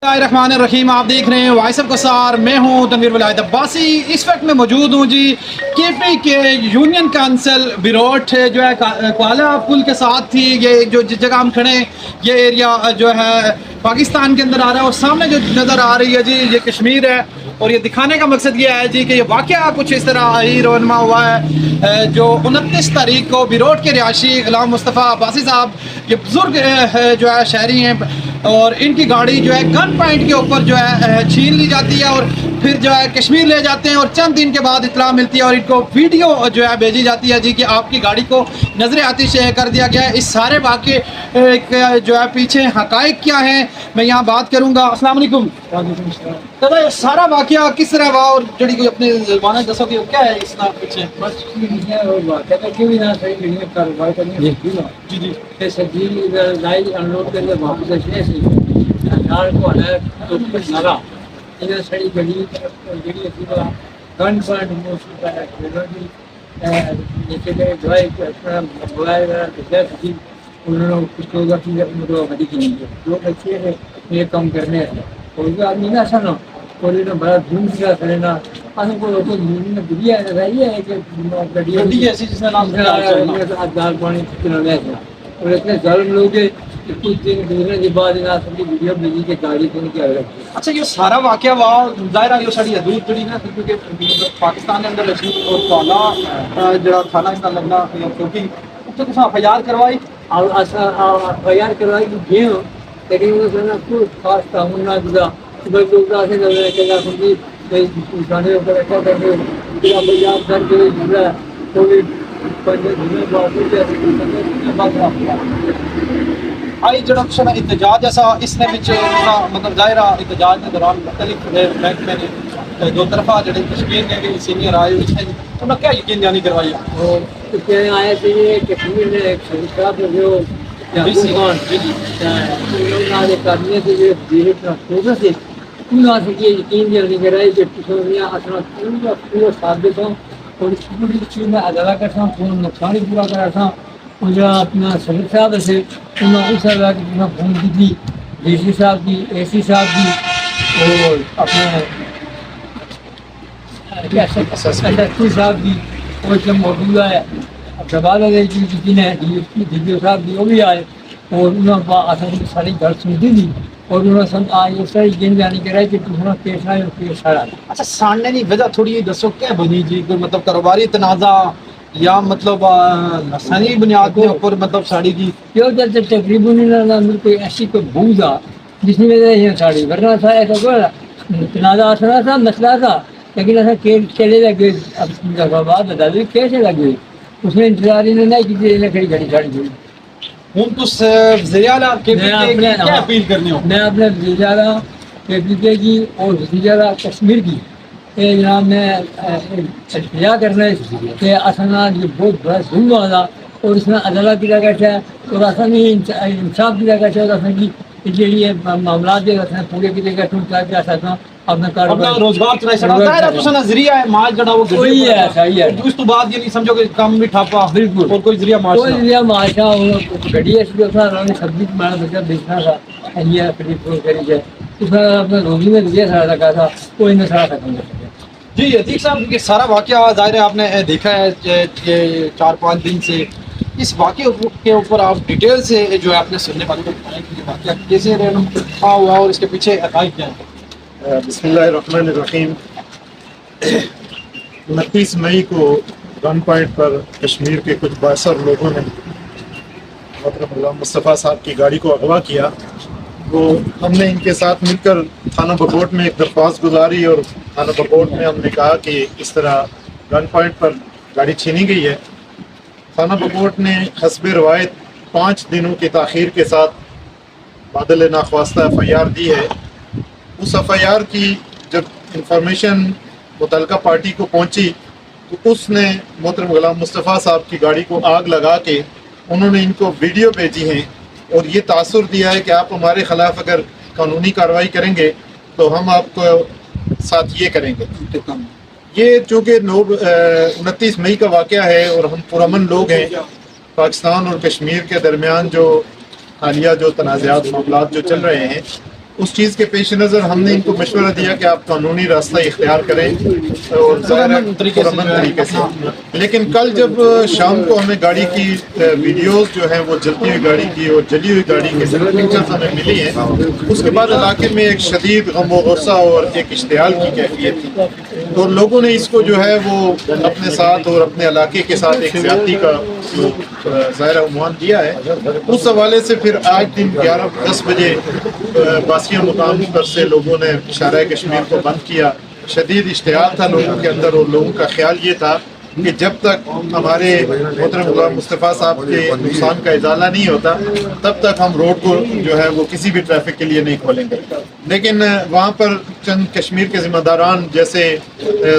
रहीम, आप देख रहे हैं वॉइस ऑफ कसार। मैं हूं तनवीर वलायत अब्बासी। इस वक्त मैं मौजूद हूं जी केपी के यूनियन काउंसिल बिरोट जो है काला पुल के साथ थी। ये जो जिस जगह हम खड़े ये एरिया जो है पाकिस्तान के अंदर आ रहा है और सामने जो नज़र आ रही है जी ये कश्मीर है। और ये दिखाने का मकसद ये है जी कि ये वाक़या कुछ इस तरह ही रोनमा हुआ है। जो 29 तारीख को बिरोट के रिहायशी गुलाम मुस्तफ़ा अब्बासी साहब ये बुज़ुर्ग जो है शहरी हैं और इनकी गाड़ी जो है गन पॉइंट के ऊपर जो है छीन ली जाती है और फिर जो है कश्मीर ले जाते हैं। और चंद दिन के बाद इत्तला मिलती है और इनको वीडियो जो है भेजी जाती है जी कि आपकी गाड़ी को नजर आतिश कर दिया गया है। इस सारे वाक़े जो है पीछे हक़ाइक़ क्या हैं मैं यहाँ बात करूँगा। अस्सलाम वालेकुम। दादा ये सारा वाक़या किस तरह हुआ और जड़ी कोई अपने ज़बान दसो कि क्या है इस नाम पीछे? बस जी जी सब्जी लाइट अनलोड करके वापस अच्छे से को है तो कुछ लगा इधर सड़ी गली गली अच्छी तरह गन पॉइंट मोस्ट है नीचे के ड्राई अपना बुलाया गया थी उन्होंने कुछ लोग मतलब बड़ी की नहीं है लोग अच्छे है ये कम करने हैं और जो आदमी ना सुनो और ये बड़ा धूम दिया करे ना को तो यूनियन दुनिया रही है कि गड्डी ऐसी जिसने नाम दाल पानी किनारे और इतने ज़ालिम लोग हैं कि कुछ दिन गुजरने के बाद इन आसम की वीडियो भेजी के गाड़ी को नहीं क्या रखी। अच्छा ये सारा वाक़या वहाँ ज़ाहिर है साड़ी हदूद जड़ी ना क्योंकि पाकिस्तान के अंदर रची और काला जड़ा थाना इसका लगना क्योंकि उससे कुछ एफ करवाई और एफ करवाई गए हो लेकिन उसने कुछ खास कानून ना दिया बस लोग ऐसे लग रहे कि समझी थाने ऊपर ऐसा करके एफ करके कोविड आई जड़प्शन एहतजाज ऐसा इसने मतलब ज़ाहिर एहतजाज के दौरान मुख्तलिफ बैंक में दो तरफा जड़े कश्मीर में भी सीनियर आए उन्होंने क्या यकीन जानी करवाई आए थे कश्मीर में एक संस्था जो यकीन जानी कराई कि पूरा साबित हो और इस पूरी चीज़ में अदा कर फोन नुकसान ही पूरा करा था और जो अपना सदर साहब से उन्होंने उस फोन की थी DC साहब की AC साहब की और अपने SSP साहब की और जब मौजूदा है अब्बाद किसी ने DPO साहब की वो भी आए और उन्होंने सारी घर सुनती थी और उन्होंने आज इस तरह यकीन जानी कराई कि दूसरा केस आए और केस आ। अच्छा सामने की वजह थोड़ी दसो क्या बनी जी कोई मतलब कारोबारी तनाज़ा या मतलब लसानी बुनियाद के ऊपर मतलब साड़ी की क्यों तकरीबन कोई ऐसी कोई बूझ आ जिसकी वजह से साड़ी वरना था ऐसा कोई तनाज़ा आसना था मसला था लेकिन ऐसा केस चले लगे अब बात बता दी कैसे लगे उसमें इंतजार ही नहीं कि खड़ी घड़ी साड़ी हुई हूँ तो क्या अपील करनी हो मैं अपने वज़ीर-ए-आला KPK की और वज़ीर-ए-आला कश्मीर की जनाब मैं इल्तिजा करना है कि असना ये बहुत बड़ा जुल्म वाला और इसमें अदालत की जगह है और असन ही इंसाफ की जगह है और असन की इसलिए मामला जो पूरे की जगह तुम क्या क्या सकता अपना कारोबार रोजगार चलाई सकता तो नजरिया है माल जड़ा वो वही है सही है उस तो बाद ये नहीं समझो कि काम भी ठप्पा बिल्कुल और कोई जरिया माश कोई जरिया माशा गड्डी ऐसी जो था उन्होंने सब्जी हमारा बच्चा बेचना था ये करीब करी जाए उसमें अपना रोजी में दिया सारा लगा था कोई न सारा खत्म कर सके। जी अतीक साहब ये सारा वाक़या ज़ाहिर है आपने देखा है कि 4-5 दिन से इस वाक़े के ऊपर आप डिटेल से जो है आपने सुनने वाले को बताएं कि ये वाक़या कैसे रहा हुआ और इसके पीछे हक़ाइक़ क्या है। बिस्मिल्लाहिर्रहमानिर्रहीम 29 मई को गन पॉइंट पर कश्मीर के कुछ बासर लोगों ने मतलब गुलाम मुस्तफ़ा साहब की गाड़ी को अगवा किया। तो हमने इनके साथ मिलकर थाना बकोट में एक दरख्वास्त गुजारी और थाना बकोट में हमने कहा कि इस तरह गन पॉइंट पर गाड़ी छीनी गई है। थाना बकोट ने हस्बे रवायत 5 दिनों की ताख़ीर के साथ बादल नाख्वास्ता FIR दी है। उस FIR की जब इंफॉर्मेशन मुतलका पार्टी को पहुंची तो उसने मोहतरम गुलाम मुस्तफ़ा साहब की गाड़ी को आग लगा के उन्होंने इनको वीडियो भेजी हैं और ये तासुर दिया है कि आप हमारे ख़िलाफ़ अगर कानूनी कार्रवाई करेंगे तो हम आपको साथ ये करेंगे। ये चूँकि 29 मई का वाक़या है और हम पुरअमन लोग हैं पाकिस्तान और कश्मीर के दरमियान जो हालिया जो तनाज़ात मामलात जो चल रहे हैं उस चीज़ के पेश नज़र हमने इनको मशवरा दिया कि आप कानूनी रास्ता इख्तियार करें और पुरअमन तरीके से। लेकिन कल जब शाम को हमें गाड़ी की वीडियोस जो है वो जलती हुई गाड़ी की और जली हुई गाड़ी के पिक्चर्स हमें मिली हैं, उसके बाद इलाके में एक शदीद गम व गुस्सा और एक इश्तियाल की कैफियत थी। तो लोगों ने इसको जो है वो अपने साथ और अपने इलाके के साथ एक ज़्यादती का जो ज़ाहिर उन्वान दिया है, उस हवाले से फिर आज दिन 11-10 बजे बासिया मुकाम पर से लोगों ने शारा कश्मीर को बंद किया। शदीद इश्तियाल था लोगों के अंदर और लोगों का ख्याल ये था कि जब तक हमारे मोहतरम गुलाम मुस्तफ़ा साहब के नुकसान का इजाला नहीं होता तब तक हम रोड को जो है वो किसी भी ट्रैफिक के लिए नहीं खोलेंगे। लेकिन वहाँ पर चंद कश्मीर के ज़िम्मेदारान जैसे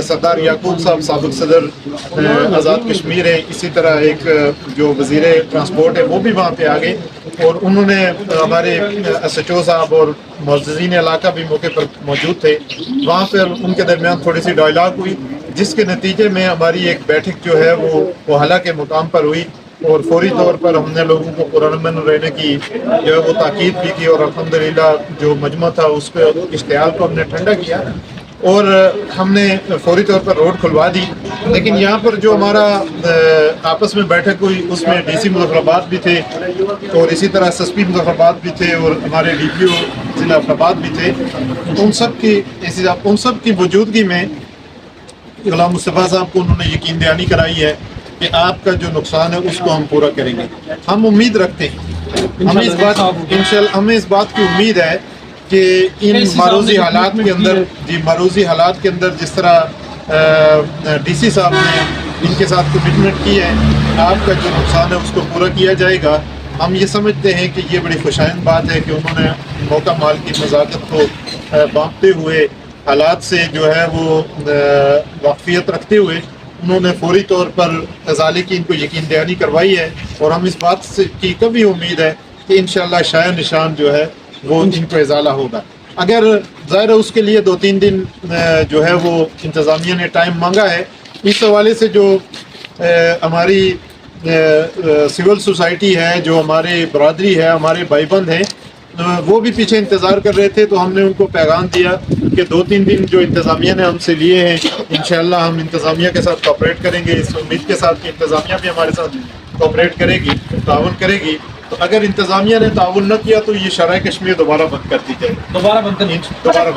सरदार याकूब साहब साबिक़ सदर आज़ाद कश्मीर है, इसी तरह एक जो वज़ीर ट्रांसपोर्ट है वो भी वहाँ पे आ गए और उन्होंने हमारे SHO साहब और मुअज़्ज़िज़ीन इलाका भी मौके पर मौजूद थे। वहाँ पर उनके दरमियान थोड़ी सी डायलॉग हुई जिसके नतीजे में हमारी एक बैठक जो है वो हला के मुकाम पर हुई और फौरी तौर पर हमने लोगों को पुरअमन रहने की जो है वो ताकीद भी की और अल्हम्दुलिल्लाह जो मजमा था उस पर इश्तियाल को हमने ठंडा किया और हमने फौरी तौर पर रोड खुलवा दी। लेकिन यहाँ पर जो हमारा आपस में बैठक हुई उसमें DC मुज़फ़्फ़राबाद भी थे और इसी तरह SSP मुज़फ़्फ़राबाद भी थे और हमारे DPO ज़िला फराबाद भी थे। उन सब की मौजूदगी में गुलाम मुस्तफ़ा साहब को उन्होंने यकीन दहानी कराई है कि आपका जो नुकसान है उसको हम पूरा करेंगे। हम उम्मीद रखते हैं, हमें इस बात की उम्मीद है कि इन मारूजी हालात के अंदर जिस तरह DC साहब ने इनके साथ कमिटमेंट की है, आपका जो नुकसान है उसको पूरा किया जाएगा। हम ये समझते हैं कि ये बड़ी खुशाइंद बात है कि उन्होंने मौका माल की नज़ाकत को बांटते हुए हालात से जो है वो वाक़फ़ियत रखते हुए उन्होंने फौरी तौर पर अजाले की इनको यकीन दहानी करवाई है और हम इस बात से की कभी उम्मीद है कि इंशाअल्लाह शाया निशान जो है वो इनको इजाला होगा। अगर ज़ाहिर है उसके लिए 2-3 दिन जो है वो इंतज़ामिया ने टाइम मांगा है। इस हवाले से जो हमारी सिविल सोसाइटी है, जो हमारे बरादरी है, हमारे भाईबंद हैं, वो भी पीछे इंतज़ार कर रहे थे। तो हमने उनको पैगाम दिया कि 2-3 दिन जो इंतज़ामिया ने हमसे लिए हैं इंशाअल्लाह हम इंतज़ामिया के साथ कोऑपरेट करेंगे, इस उम्मीद के साथ कि इंतज़ामिया भी हमारे साथ कोऑपरेट करेगी, ताउन करेगी। तो अगर इंतज़ामिया ने ताउन न किया तो ये शराय कश्मीर दोबारा बंद कर दी जाए, दोबारा बंद करनी।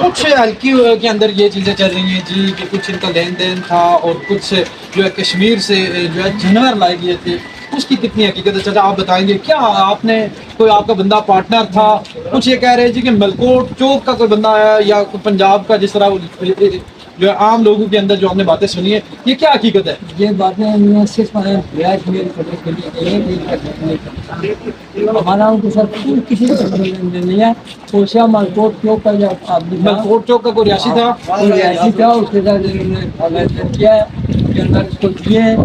कुछ हल्की के अंदर ये चीज़ें चल रही हैं जी कि कुछ इनका लेन देन था और कुछ जो है कश्मीर से जो है जानवर लाए गए थे, उसकी कितनी हकीकत है चाचा आप बताएंगे? क्या आपने कोई आपका बंदा पार्टनर था? कुछ ये कह रहे हैं जी कि मलकोट चौक का कोई बंदा आया या पंजाब का, जिस तरह जो आम लोगों के अंदर जो हमने बातें सुनी है, ये क्या हकीकत है? ये बातें सिर्फ हमारा उनके साथ किसी नहीं है। सोचा मलकोट चौक का मलकोट चौक का कोई रियासी था, उसके साथ किया उसको दिए।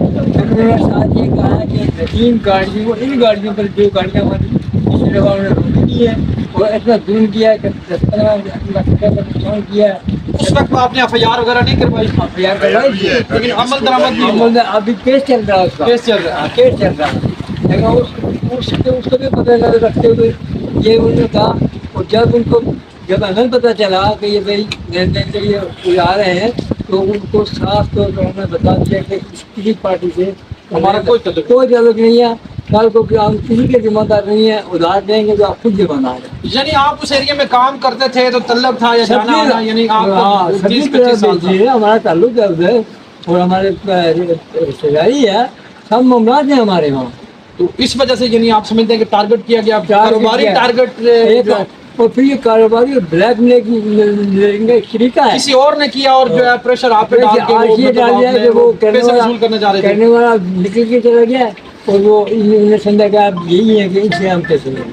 साथ ये कहा कि इन गाड़ियों को, इन गाड़ियों पर जो गाड़ियाँ हमारी पिछली दफा उन्होंने रोकी है और इतना जुर्म किया है कि 10-15 नुकसान किया है। उस वक्त आपने FIR वगैरह नहीं करवाई? FIR करवाई थी, लेकिन अमल दरामद नहीं हुआ। अभी केस चल रहा है उसका, केस चल रहा है। लेकिन उसको भी पता रखते हुए ये उन्होंने कहा। और जब हमें पता चला कि ये भाई लेन देन के लिए आ रहे हैं तो उनको साफ तौर पर हमें बता दिया कि किसी पार्टी से हमारा कोई ताल्लुक नहीं है। कल को हम किसी के जिम्मेदार नहीं है, उधार देंगे तो आप खुद जिम्मेदार है। यानी आप उस एरिया में काम करते थे तो तलब था या जाना आना, यानी हमारा ताल्लुक है उधर और हमारे रिश्तेदारी है, सब मामला है हमारे वहाँ। तो इस वजह से यानी आप समझते हैं कि टारगेट किया गया, कारोबारी टारगेट, और फिर ये कारोबारी ब्लैक में तरीका है, किसी और ने किया और जो है प्रेशर आप पे डाल के वो पैसे वसूल करने जा रहे थे। करने वाला निकल के चला गया और वो इन्हें समझा कि आप यही है कि इनसे हम कैसे लेंगे।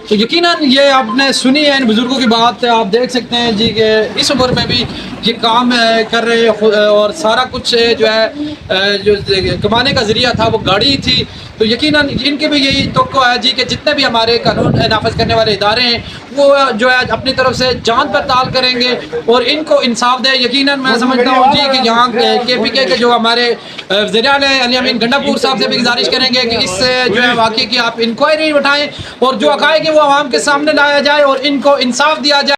तो यकीनन ये आपने सुनी है इन बुजुर्गों की बात, आप देख सकते हैं जी कि इस उम्र में भी ये काम कर रहे और सारा कुछ जो है जो कमाने का जरिया था वो गाड़ी थी। تو یقیناً ان کی بھی یہی توقع ہے جی کہ جتنے بھی ہمارے قانون نافذ کرنے والے ادارے ہیں وہ جو ہے اپنی طرف سے جانچ پڑتال کریں گے اور ان کو انصاف دے. یقیناً میں سمجھتا ہوں جی کہ یہاں کے پی کے جو ہمارے وزیر اعلیٰ علی امین گنڈاپور صاحب سے بھی گزارش کریں گے کہ اس سے جو ہے واقعی کی آپ انکوائری اٹھائیں اور جو حقائق ہے وہ عوام کے سامنے لایا جائے اور ان کو انصاف دیا جائے.